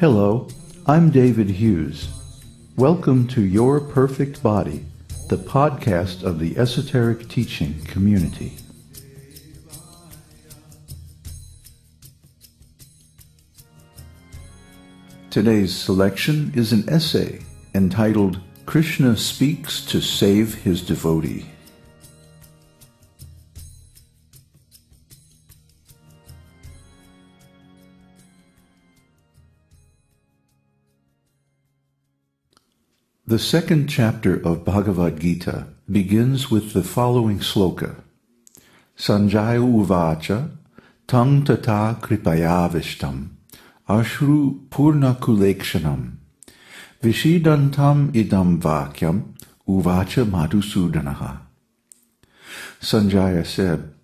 Hello, I'm David Hughes. Welcome to Your Perfect Body, the podcast of the Esoteric Teaching Community. Today's selection is an essay entitled Krsna Speaks to Save His Devotee. The second chapter of Bhagavad Gita begins with the following sloka. Sanjaya uvacha tang tata kripayavishtam ashru purnakulekshanam vishidantam idam vakyam uvacha madhusudanaha. Sanjaya said,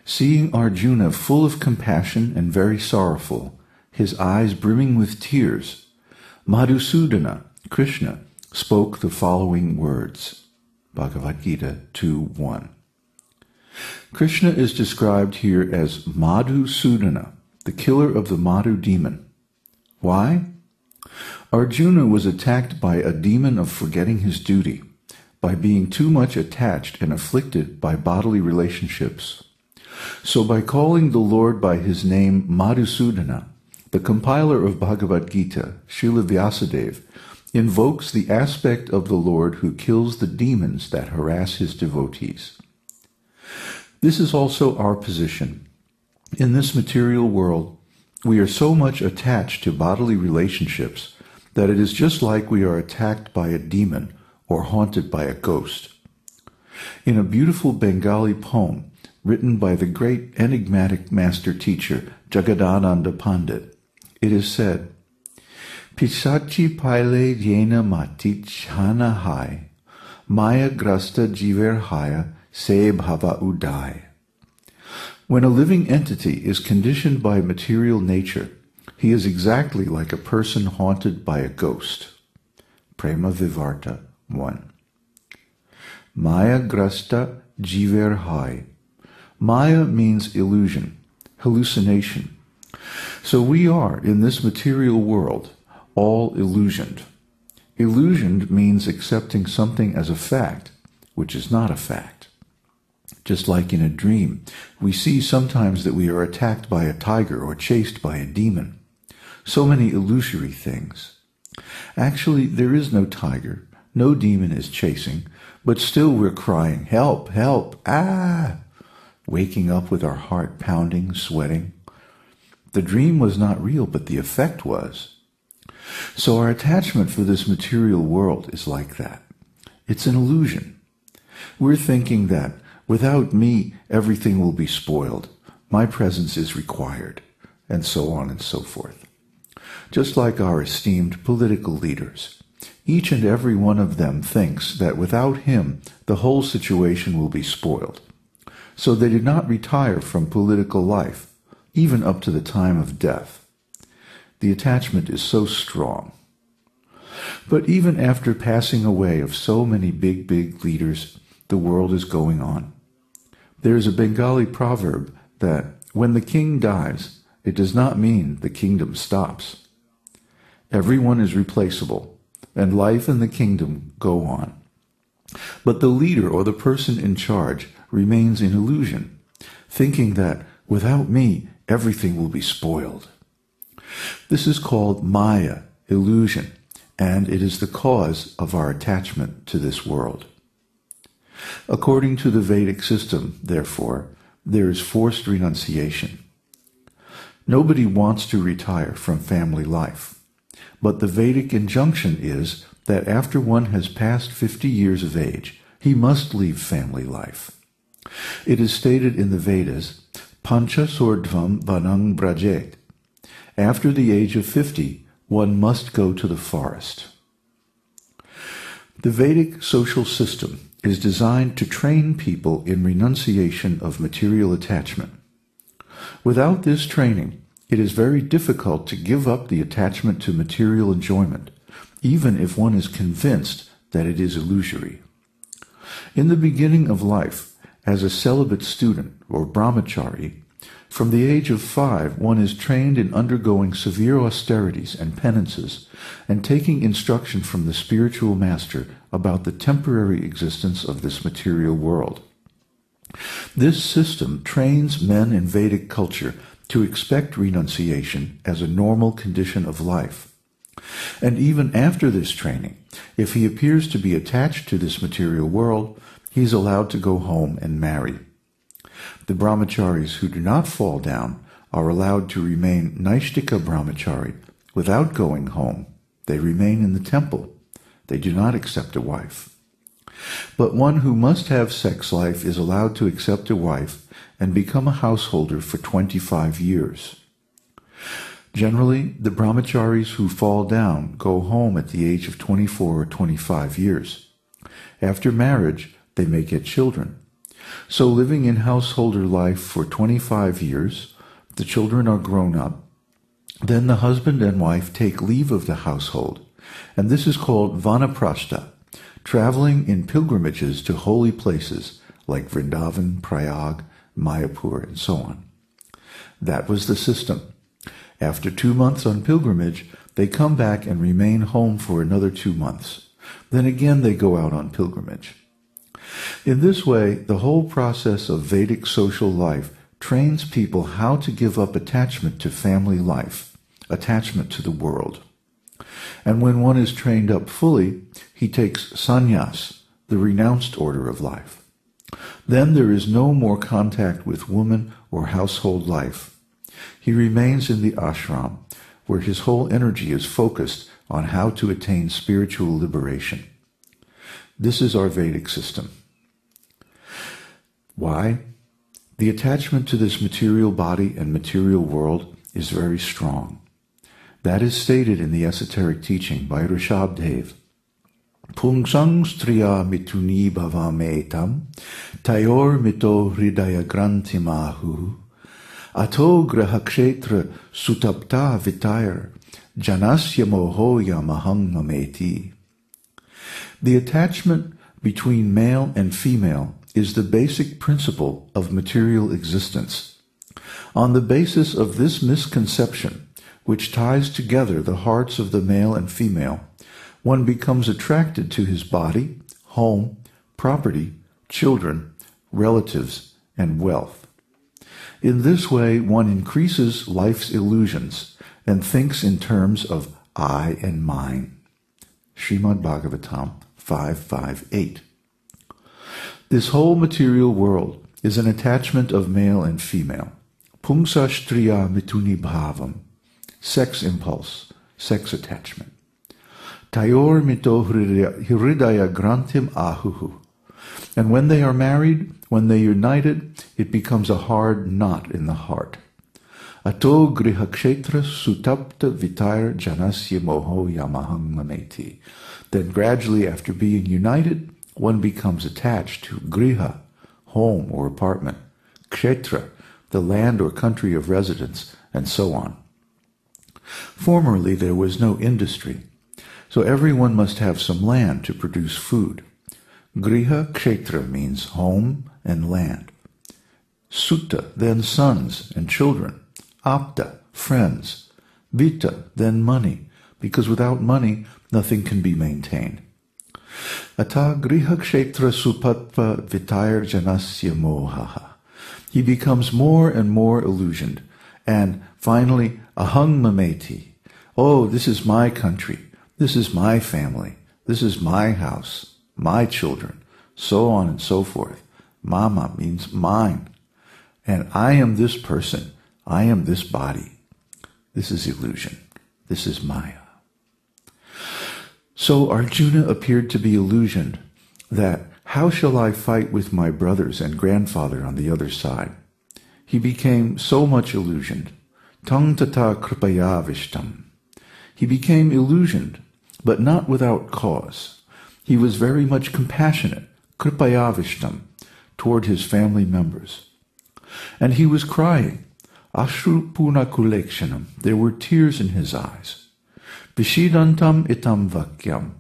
seeing Arjuna full of compassion and very sorrowful, his eyes brimming with tears, Madhusudana, Krsna, spoke the following words. Bhagavad Gita 2:1. Krsna is described here as Madhusudana, the killer of the Madhu demon. Why? Arjuna was attacked by a demon of forgetting his duty, by being too much attached and afflicted by bodily relationships. So by calling the Lord by his name Madhusudana, the compiler of Bhagavad Gita, Srila Vyasadeva, invokes the aspect of the Lord who kills the demons that harass his devotees. This is also our position. In this material world, we are so much attached to bodily relationships that it is just like we are attacked by a demon or haunted by a ghost. In a beautiful Bengali poem written by the great enigmatic master teacher Jagadananda Pandit, it is said, Pisachi paile jena mati chhana hai, maya grasta jiver haya se bhava udai. When a living entity is conditioned by material nature, he is exactly like a person haunted by a ghost. Prema Vivarta 1. Maya grasta jiver hai. Maya means illusion, hallucination. So we are, in this material world, all illusioned. Illusioned means accepting something as a fact, which is not a fact. Just like in a dream, we see sometimes that we are attacked by a tiger or chased by a demon. So many illusory things. Actually, there is no tiger, no demon is chasing, but still we're crying, help, help, ah! Waking up with our heart pounding, sweating. The dream was not real, but the effect was. So our attachment for this material world is like that. It's an illusion. We're thinking that without me, everything will be spoiled. My presence is required, and so on and so forth. Just like our esteemed political leaders, each and every one of them thinks that without him, the whole situation will be spoiled. So they did not retire from political life, even up to the time of death. The attachment is so strong. But even after passing away of so many big leaders, the world is going on. There is a Bengali proverb that when the king dies, it does not mean the kingdom stops. Everyone is replaceable, and life and the kingdom go on. But the leader or the person in charge remains in illusion, thinking that without me, everything will be spoiled. This is called Maya, illusion, and it is the cause of our attachment to this world. According to the Vedic system, therefore, there is forced renunciation. Nobody wants to retire from family life, but the Vedic injunction is that after one has passed 50 years of age, he must leave family life. It is stated in the Vedas, Pancha Sordvam Vanang Brajet. After the age of 50, one must go to the forest. The Vedic social system is designed to train people in renunciation of material attachment. Without this training, it is very difficult to give up the attachment to material enjoyment, even if one is convinced that it is illusory. In the beginning of life, as a celibate student or brahmachari, From the age of 5, one is trained in undergoing severe austerities and penances, and taking instruction from the spiritual master about the temporary existence of this material world. This system trains men in Vedic culture to expect renunciation as a normal condition of life. And even after this training, if he appears to be attached to this material world, he is allowed to go home and marry. The brahmacharis who do not fall down are allowed to remain Naishtika brahmachari without going home. They remain in the temple. They do not accept a wife. But one who must have sex life is allowed to accept a wife and become a householder for 25 years. Generally, the brahmacharis who fall down go home at the age of 24 or 25 years. After marriage, they may get children. So living in householder life for 25 years, the children are grown up. Then the husband and wife take leave of the household, and this is called vanaprastha, traveling in pilgrimages to holy places like Vrindavan, Prayag, Mayapur, and so on. That was the system. After 2 months on pilgrimage, they come back and remain home for another 2 months. Then again they go out on pilgrimage. In this way, the whole process of Vedic social life trains people how to give up attachment to family life, attachment to the world. And when one is trained up fully, he takes sannyas, the renounced order of life. Then there is no more contact with woman or household life. He remains in the ashram, where his whole energy is focused on how to attain spiritual liberation. This is our Vedic system. Why? The attachment to this material body and material world is very strong. That is stated in the esoteric teaching by Rishabdev. Pungsang striya mituni bhavametam, tayor mito hridaya grantimahu, ato grahakshetra sutapta vitayar, janasya mohoya mahang mameti. The attachment between male and female is the basic principle of material existence. On the basis of this misconception, which ties together the hearts of the male and female, one becomes attracted to his body, home, property, children, relatives, and wealth. In this way, one increases life's illusions and thinks in terms of I and mine. Srimad Bhagavatam 5.5.8. This whole material world is an attachment of male and female. Pumsa striya mituni bhavam, sex impulse, sex attachment. Tayor mito hridaya grantim ahuhu. And when they are married, when they are united, it becomes a hard knot in the heart. Ato grihakshetra sutapta vitayar janasya moho yamahang mameti. Then gradually, after being united, one becomes attached to griha, home or apartment, kshetra, the land or country of residence, and so on. Formerly there was no industry, so everyone must have some land to produce food. Griha kshetra means home and land. Sutta, then sons and children. Apta, friends. Vita, then money, because without money nothing can be maintained. Ata griha kshetra supatva vitayar janasya mohaha. He becomes more and more illusioned, and finally, ahang mameti. Oh, this is my country, this is my family, this is my house, my children, so on and so forth. Mama means mine, and I am this person, I am this body. This is illusion, this is Maya. So Arjuna appeared to be illusioned that, how shall I fight with my brothers and grandfather on the other side? He became so much illusioned. Tang tata kripaya vishtam. He became illusioned, but not without cause. He was very much compassionate, kripaya vishtam, toward his family members. And he was crying. Ashru puna kulekshanam. There were tears in his eyes. Vishidantam itam vakyam.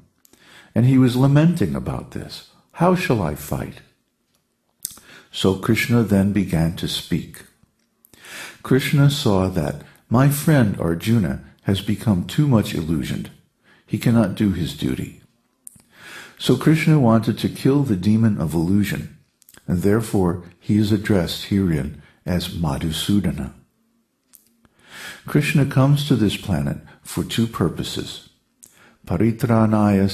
And he was lamenting about this. How shall I fight? So Krishna then began to speak. Krishna saw that my friend Arjuna has become too much illusioned. He cannot do his duty. So Krishna wanted to kill the demon of illusion, and therefore he is addressed herein as Madhusudana. Krishna comes to this planet for two purposes: paritranaya